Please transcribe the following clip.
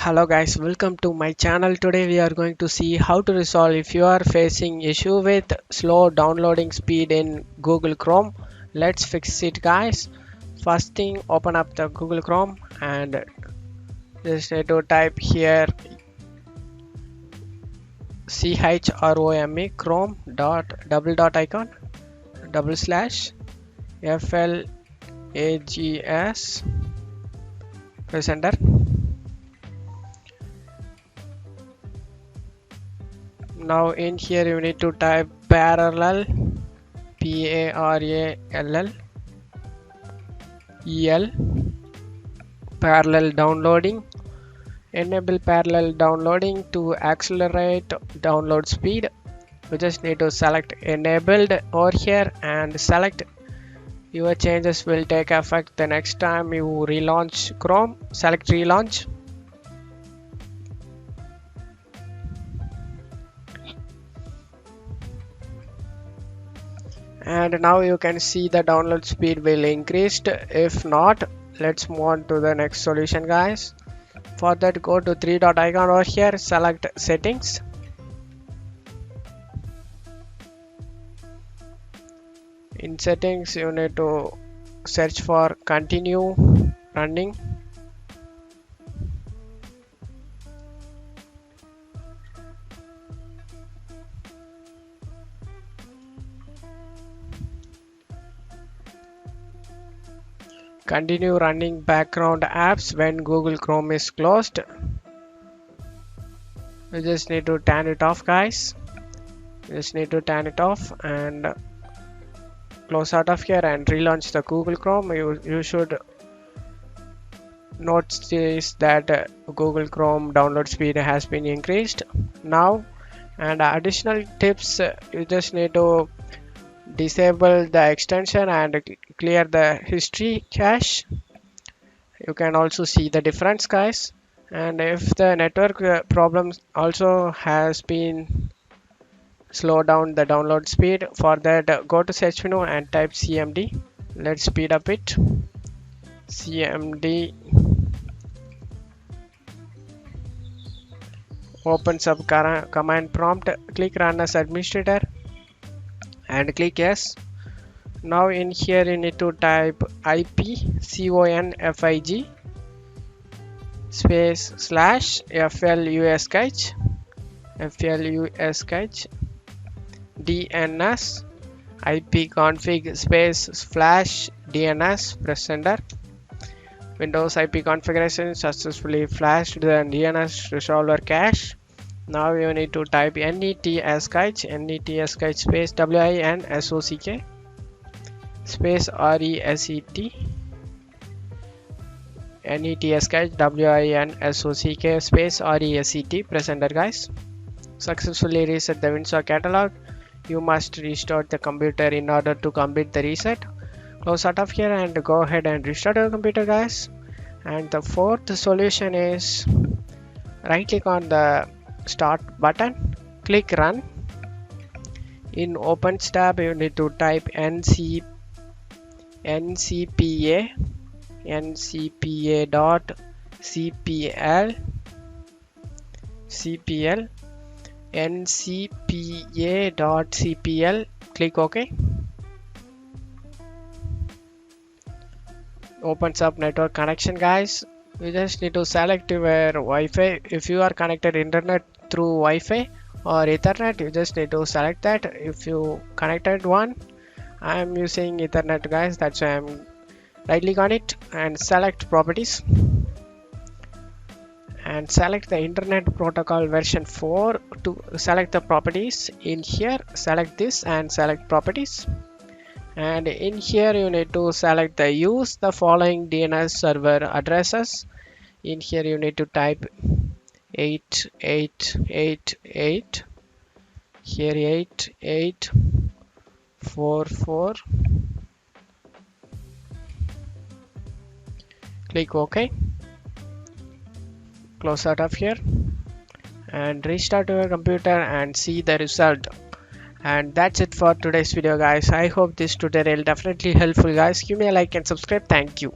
Hello guys, welcome to my channel. Today we are going to see how to resolve if you are facing issue with slow downloading speed in Google Chrome. Let's fix it guys. First thing, open up the Google Chrome and just need to type here CHROME Chrome dot double dot icon double slash FLAGS, press enter. Now in here you need to type parallel, PARALLEL, parallel downloading. Enable parallel downloading to accelerate download speed. You just need to select enabled over here and select. Your changes will take effect the next time you relaunch Chrome. Select relaunch. And now you can see the download speed will increased. If not, let's move on to the next solution guys. For that, go to three dot icon over here, select settings. In settings you need to search for continue running. Continue running background apps when Google Chrome is closed. You just need to turn it off guys. You just need to turn it off and close out of here and relaunch the Google Chrome. You should notice that Google Chrome download speed has been increased now. And additional tips, you just need to disable the extension and clear the history cache. You can also see the difference guys. And if the network problems also has been slow down the download speed, for that go to search menu and type CMD. Let's speed up it. CMD opens up command prompt. Click run as administrator and click yes. Now in here you need to type IP space slash FLUSCH DNS ipconfig space flash DNS, press enter. Windows IP configuration successfully flashed the DNS resolver cache. Now you need to type NETSCH space WINSOCK space RESET NETSCH WINSOCK space RESET, press enter guys. Successfully reset the WinSock catalog. You must restart the computer in order to complete the reset. Close out of here and go ahead and restart your computer guys. And the fourth solution is right click on the start button, click run. In opens tab you need to type NCPA dot CPL NCPA dot CPL, click OK. Opens up network connection guys. You just need to select your Wi-Fi. If you are connected internet through Wi-Fi or Ethernet, you just need to select that. If you connected one, I am using Ethernet guys, that's why I'm right click on it and select properties and select the internet protocol version 4 to select the properties. In here select this and select properties, and in here you need to select the use the following DNS server addresses. In here you need to type 8888 here 8844, click OK. Close out of here and restart your computer and see the result. And that's it for today's video guys. I hope this tutorial definitely helpful guys. Give me a like and subscribe. Thank you.